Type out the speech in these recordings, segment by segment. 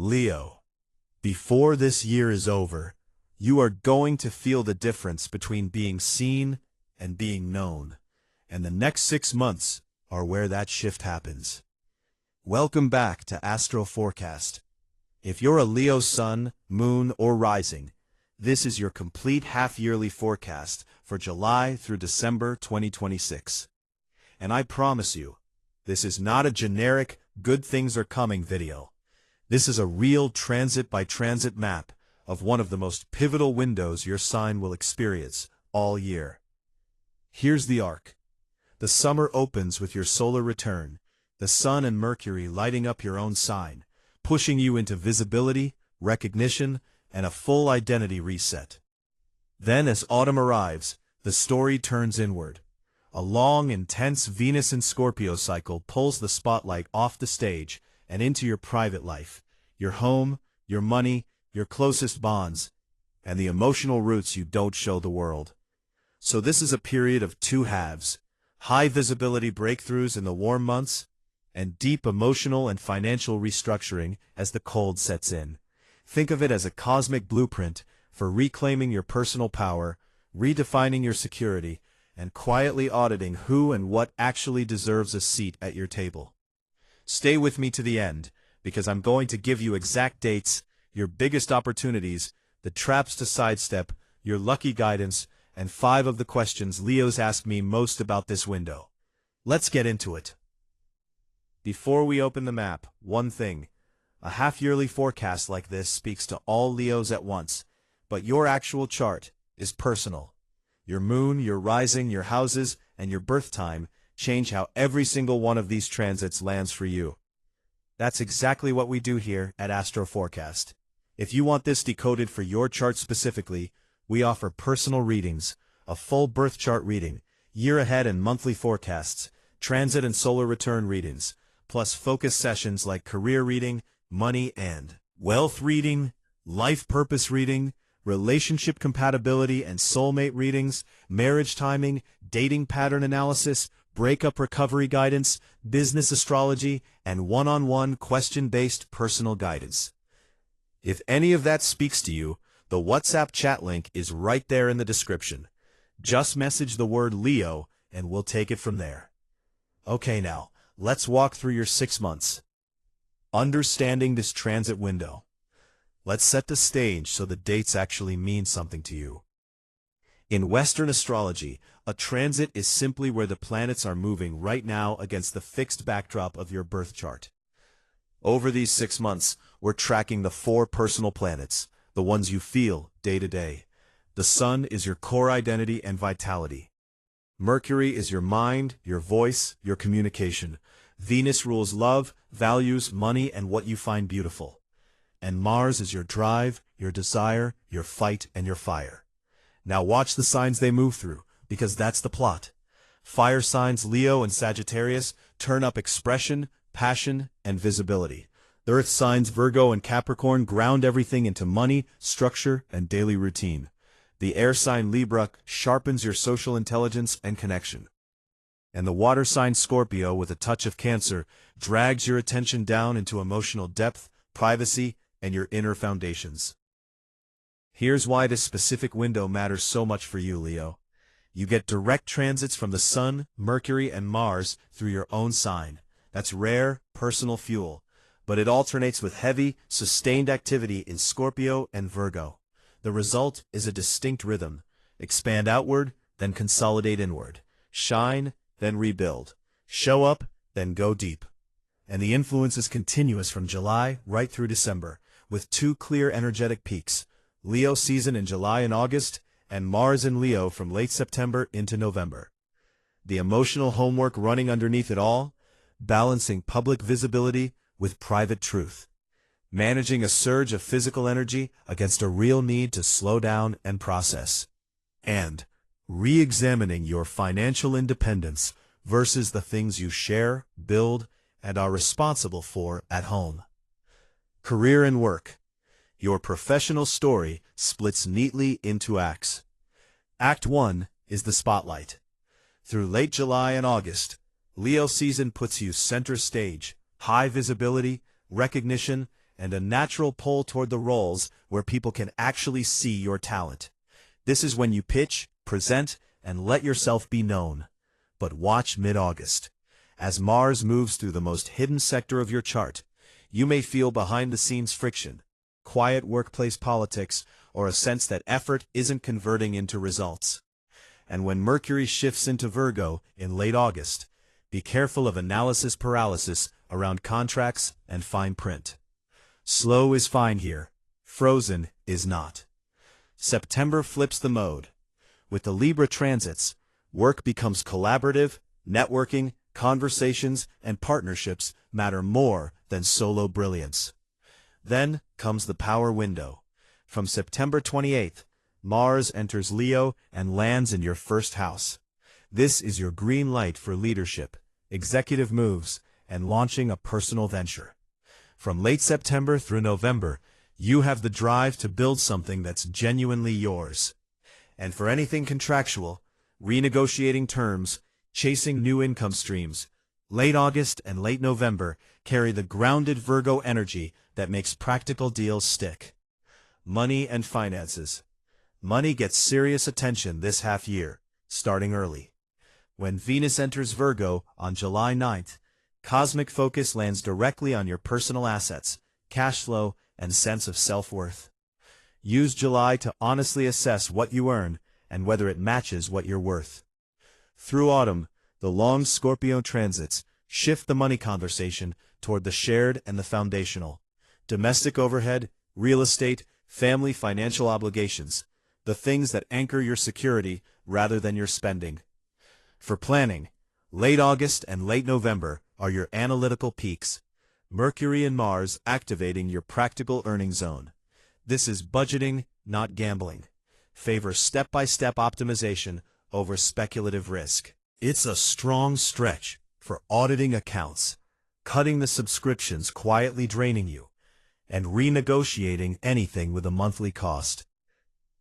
Leo, before this year is over, you are going to feel the difference between being seen and being known, and the next 6 months are where that shift happens. Welcome back to Astro Forecast. If you're a Leo sun, moon, or rising, this is your complete half-yearly forecast for July through December 2026. And I promise you, this is not a generic "good things are coming" video. This is a real transit-by-transit map of one of the most pivotal windows your sign will experience all year. Here's the arc. The summer opens with your solar return, the Sun and Mercury lighting up your own sign, pushing you into visibility, recognition, and a full identity reset. Then as autumn arrives, the story turns inward. A long, intense Venus in Scorpio cycle pulls the spotlight off the stage and into your private life, your home, your money, your closest bonds, and the emotional roots you don't show the world. So this is a period of two halves: high visibility breakthroughs in the warm months, and deep emotional and financial restructuring as the cold sets in. Think of it as a cosmic blueprint for reclaiming your personal power, redefining your security, and quietly auditing who and what actually deserves a seat at your table. Stay with me to the end, because I'm going to give you exact dates, your biggest opportunities, the traps to sidestep, your lucky guidance, and 5 of the questions Leos ask me most about this window. Let's get into it. Before we open the map, one thing. A half-yearly forecast like this speaks to all Leos at once, but your actual chart is personal. Your moon, your rising, your houses, and your birth time change how every single one of these transits lands for you. That's exactly what we do here at Astro Forecast. If you want this decoded for your chart specifically, we offer personal readings, a full birth chart reading, year ahead and monthly forecasts, transit and solar return readings, plus focus sessions like career reading, money and wealth reading, life purpose reading, relationship compatibility and soulmate readings, marriage timing, dating pattern analysis, breakup recovery guidance, business astrology, and one-on-one question-based personal guidance. If any of that speaks to you, the WhatsApp chat link is right there in the description. Just message the word Leo and we'll take it from there. Okay, now, let's walk through your 6 months. Understanding this transit window. Let's set the stage so the dates actually mean something to you. In Western astrology, a transit is simply where the planets are moving right now against the fixed backdrop of your birth chart. Over these 6 months, we're tracking the 4 personal planets, the ones you feel day to day. The Sun is your core identity and vitality. Mercury is your mind, your voice, your communication. Venus rules love, values, money, and what you find beautiful. And Mars is your drive, your desire, your fight, and your fire. Now watch the signs they move through, because that's the plot. Fire signs Leo and Sagittarius turn up expression, passion, and visibility. The Earth signs Virgo and Capricorn ground everything into money, structure, and daily routine. The air sign Libra sharpens your social intelligence and connection. And the water sign Scorpio, with a touch of Cancer, drags your attention down into emotional depth, privacy, and your inner foundations. Here's why this specific window matters so much for you, Leo. You get direct transits from the Sun, Mercury, and Mars through your own sign. That's rare, personal fuel. But it alternates with heavy, sustained activity in Scorpio and Virgo. The result is a distinct rhythm. Expand outward, then consolidate inward. Shine, then rebuild. Show up, then go deep. And the influence is continuous from July right through December, with 2 clear energetic peaks: Leo season in July and August, and Mars in Leo from late September into November. The emotional homework running underneath it all, balancing public visibility with private truth. Managing a surge of physical energy against a real need to slow down and process. And re-examining your financial independence versus the things you share, build, and are responsible for at home. Career and work. Your professional story splits neatly into acts. Act 1 is the spotlight. Through late July and August, Leo season puts you center stage, high visibility, recognition, and a natural pull toward the roles where people can actually see your talent. This is when you pitch, present, and let yourself be known. But watch mid-August. As Mars moves through the most hidden sector of your chart, you may feel behind-the-scenes friction, quiet workplace politics, or a sense that effort isn't converting into results. And when Mercury shifts into Virgo in late August, be careful of analysis paralysis around contracts and fine print. Slow is fine here. Frozen is not. September flips the mode. With the Libra transits, work becomes collaborative, networking, conversations, and partnerships matter more than solo brilliance. Then comes the power window. From September 28th, Mars enters Leo and lands in your first house. This is your green light for leadership, executive moves, and launching a personal venture. From late September through November, you have the drive to build something that's genuinely yours. And for anything contractual, renegotiating terms, chasing new income streams, late August and late November carry the grounded Virgo energy that makes practical deals stick. Money and finances. Money gets serious attention this half year, starting early. When Venus enters Virgo on July 9th, cosmic focus lands directly on your personal assets, cash flow, and sense of self-worth. Use July to honestly assess what you earn and whether it matches what you're worth. Through autumn, the long Scorpio transits shift the money conversation toward the shared and the foundational. Domestic overhead, real estate, family financial obligations, the things that anchor your security rather than your spending. For planning, late August and late November are your analytical peaks. Mercury and Mars activating your practical earning zone. This is budgeting, not gambling. Favor step-by-step optimization over speculative risk. It's a strong stretch for auditing accounts, cutting the subscriptions quietly draining you, and renegotiating anything with a monthly cost.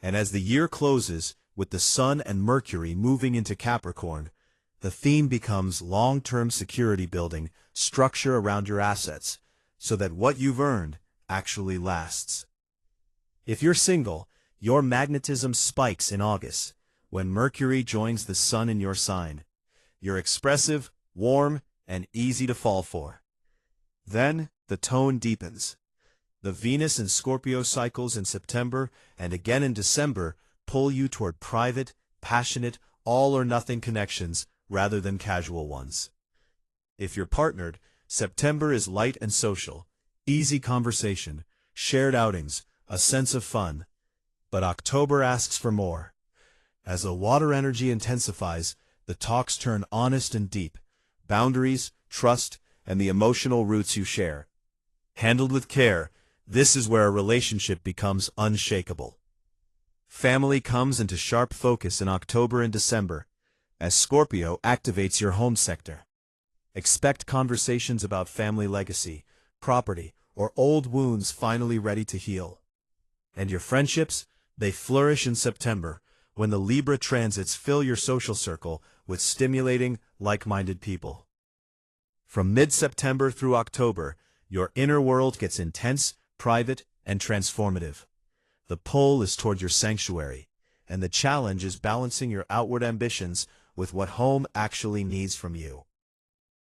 And as the year closes, with the Sun and Mercury moving into Capricorn, the theme becomes long-term security building, structure around your assets, so that what you've earned actually lasts. If you're single, your magnetism spikes in August, when Mercury joins the Sun in your sign. You're expressive, warm, and easy to fall for. Then, the tone deepens. The Venus and Scorpio cycles in September and again in December pull you toward private, passionate, all-or-nothing connections rather than casual ones. If you're partnered, September is light and social, easy conversation, shared outings, a sense of fun. But October asks for more. As the water energy intensifies, the talks turn honest and deep. Boundaries, trust, and the emotional roots you share. Handled with care, this is where a relationship becomes unshakable. Family comes into sharp focus in October and December, as Scorpio activates your home sector. Expect conversations about family legacy, property, or old wounds finally ready to heal. And your friendships, they flourish in September, when the Libra transits fill your social circle with stimulating, like-minded people. From mid-September through October, your inner world gets intense, private, and transformative. The pull is toward your sanctuary, and the challenge is balancing your outward ambitions with what home actually needs from you.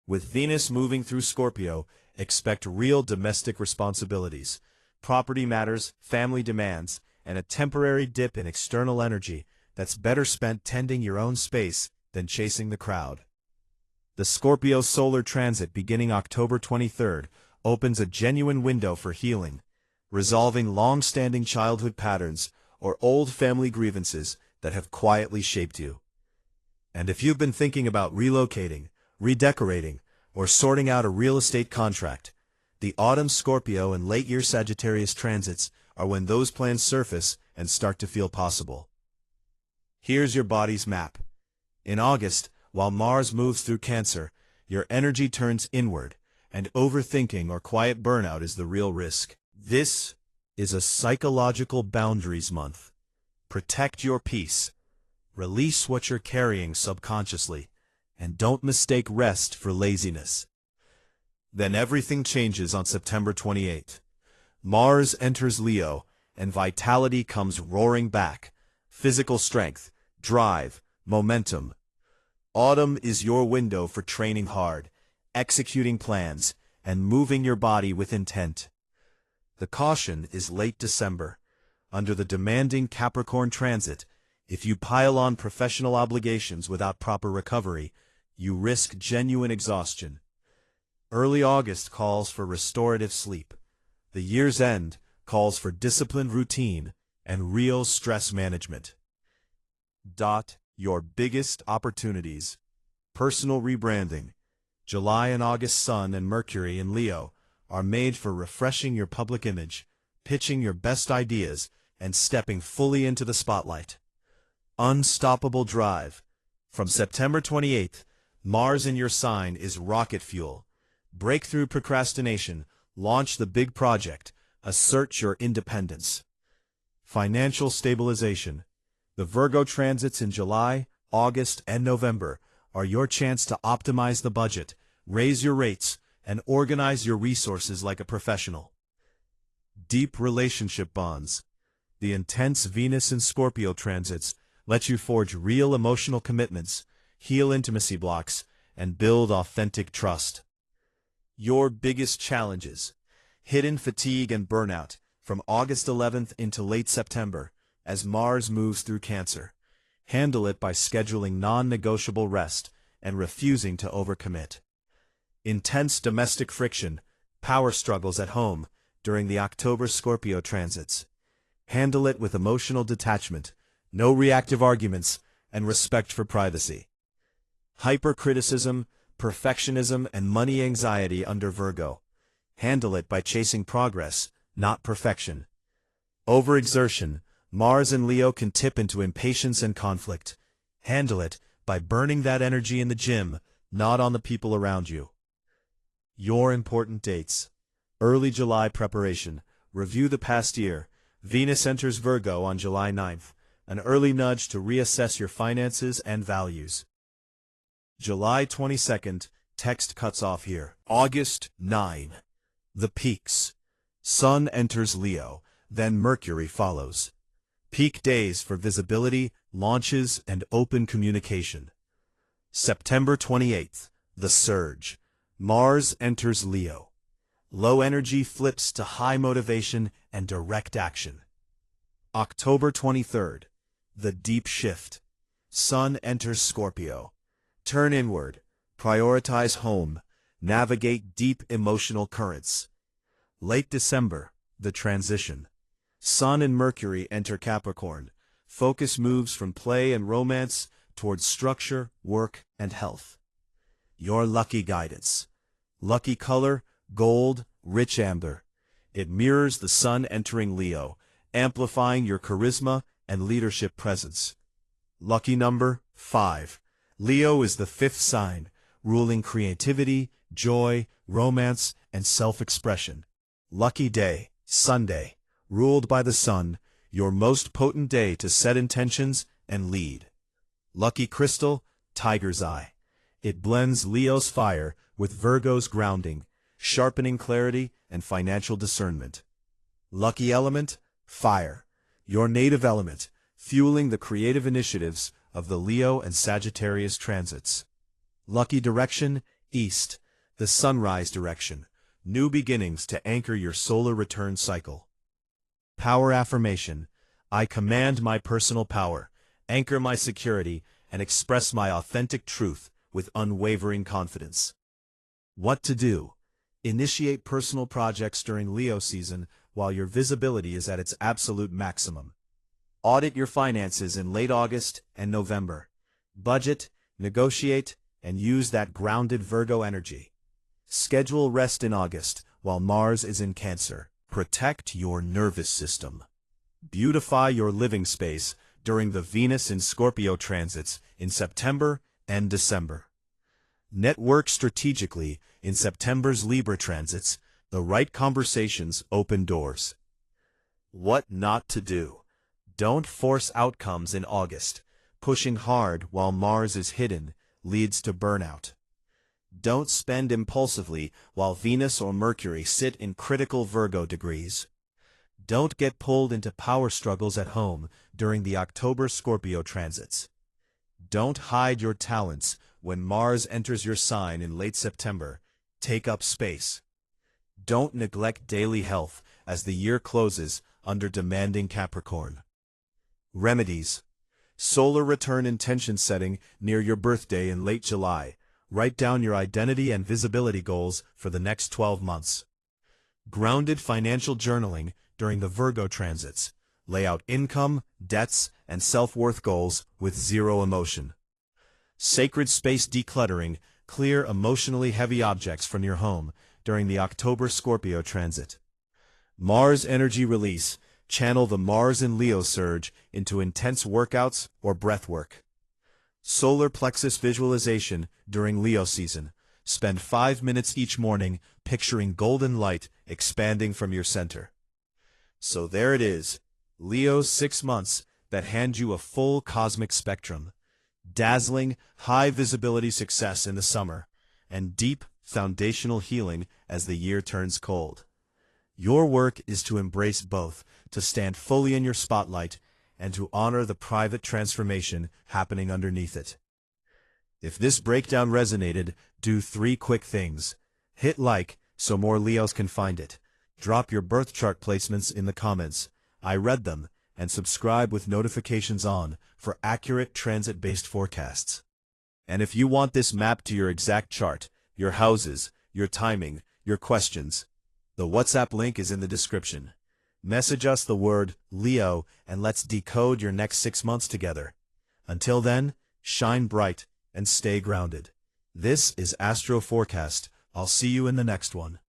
With Venus moving through Scorpio, expect real domestic responsibilities, property matters, family demands, and a temporary dip in external energy that's better spent tending your own space than chasing the crowd. The Scorpio solar transit beginning October 23rd opens a genuine window for healing, resolving long-standing childhood patterns or old family grievances that have quietly shaped you. And if you've been thinking about relocating, redecorating, or sorting out a real estate contract, the autumn Scorpio and late-year Sagittarius transits are when those plans surface and start to feel possible. Here's your body's map. In August, while Mars moves through Cancer, your energy turns inward, and overthinking or quiet burnout is the real risk. This is a psychological boundaries month. Protect your peace. Release what you're carrying subconsciously, and don't mistake rest for laziness. Then everything changes on September 28th. Mars enters Leo, and vitality comes roaring back. Physical strength, drive, momentum. Autumn is your window for training hard, executing plans, and moving your body with intent. The caution is late December. Under the demanding Capricorn transit, if you pile on professional obligations without proper recovery, you risk genuine exhaustion. Early August calls for restorative sleep. The year's end calls for disciplined routine and real stress management. Your biggest opportunities. Personal rebranding. July and August Sun and Mercury in Leo are made for refreshing your public image, pitching your best ideas, and stepping fully into the spotlight. Unstoppable drive. From September 28th, Mars in your sign is rocket fuel. Break through procrastination, launch the big project, assert your independence. Financial stabilization. The Virgo transits in July, August, and November are your chance to optimize the budget, raise your rates, and organize your resources like a professional. Deep relationship bonds. The intense Venus and Scorpio transits let you forge real emotional commitments, heal intimacy blocks, and build authentic trust. Your biggest challenges. Hidden fatigue and burnout from August 11th into late September as Mars moves through Cancer. Handle it by scheduling non-negotiable rest and refusing to overcommit. Intense domestic friction, power struggles at home during the October Scorpio transits. Handle it with emotional detachment, no reactive arguments, and respect for privacy. Hypercriticism, perfectionism, and money anxiety under Virgo. Handle it by chasing progress, not perfection. Overexertion. Mars and Leo can tip into impatience and conflict. Handle it by burning that energy in the gym, not on the people around you. Your important dates. Early July preparation. Review the past year. Venus enters Virgo on July 9th, an early nudge to reassess your finances and values. July 22nd, text cuts off here. August 9. The peaks. Sun enters Leo, then Mercury follows. Peak days for visibility, launches, and open communication. September 28th, the surge. Mars enters Leo. Low energy flips to high motivation and direct action. October 23rd, the deep shift. Sun enters Scorpio. Turn inward, prioritize home, navigate deep emotional currents. Late December, the transition. Sun and Mercury enter Capricorn. Focus moves from play and romance towards structure, work, and health. Your lucky guidance. Lucky color, gold, rich amber. It mirrors the Sun entering Leo, amplifying your charisma and leadership presence. Lucky number, 5. Leo is the 5th sign, ruling creativity, joy, romance, and self-expression. Lucky day, Sunday. Ruled by the Sun, your most potent day to set intentions and lead. Lucky crystal, tiger's eye. It blends Leo's fire with Virgo's grounding, sharpening clarity and financial discernment. Lucky element, fire. Your native element, fueling the creative initiatives of the Leo and Sagittarius transits. Lucky direction, east. The sunrise direction. New beginnings to anchor your solar return cycle. Power affirmation. I command my personal power, anchor my security, and express my authentic truth with unwavering confidence. What to do? Initiate personal projects during Leo season while your visibility is at its absolute maximum. Audit your finances in late August and November. Budget, negotiate, and use that grounded Virgo energy. Schedule rest in August while Mars is in Cancer. Protect your nervous system. Beautify your living space during the Venus and Scorpio transits in September and December. Network strategically in September's Libra transits. The right conversations open doors. What not to do. Don't force outcomes in August. Pushing hard while Mars is hidden leads to burnout. Don't spend impulsively while Venus or Mercury sit in critical Virgo degrees. Don't get pulled into power struggles at home during the October Scorpio transits. Don't hide your talents when Mars enters your sign in late September. Take up space. Don't neglect daily health as the year closes under demanding Capricorn. Remedies. Solar return intention setting near your birthday in late July. Write down your identity and visibility goals for the next 12 months. Grounded financial journaling during the Virgo transits. Lay out income, debts, and self-worth goals with zero emotion. Sacred space decluttering. Clear emotionally heavy objects from your home during the October Scorpio transit. Mars energy release. Channel the Mars in Leo surge into intense workouts or breath work. Solar plexus visualization during Leo season. Spend 5 minutes each morning picturing golden light expanding from your center. So there it is, Leo's 6 months that hand you a full cosmic spectrum. Dazzling, high-visibility success in the summer, and deep, foundational healing as the year turns cold. Your work is to embrace both, to stand fully in your spotlight, and to honor the private transformation happening underneath it. If this breakdown resonated, do 3 quick things. Hit like so more Leos can find it. Drop your birth chart placements in the comments. I read them. And subscribe with notifications on for accurate transit-based forecasts. And if you want this mapped to your exact chart, your houses, your timing, your questions, the WhatsApp link is in the description. Message us the word Leo and let's decode your next 6 months together. Until then, shine bright and stay grounded. This is Astro Forecast. I'll see you in the next one.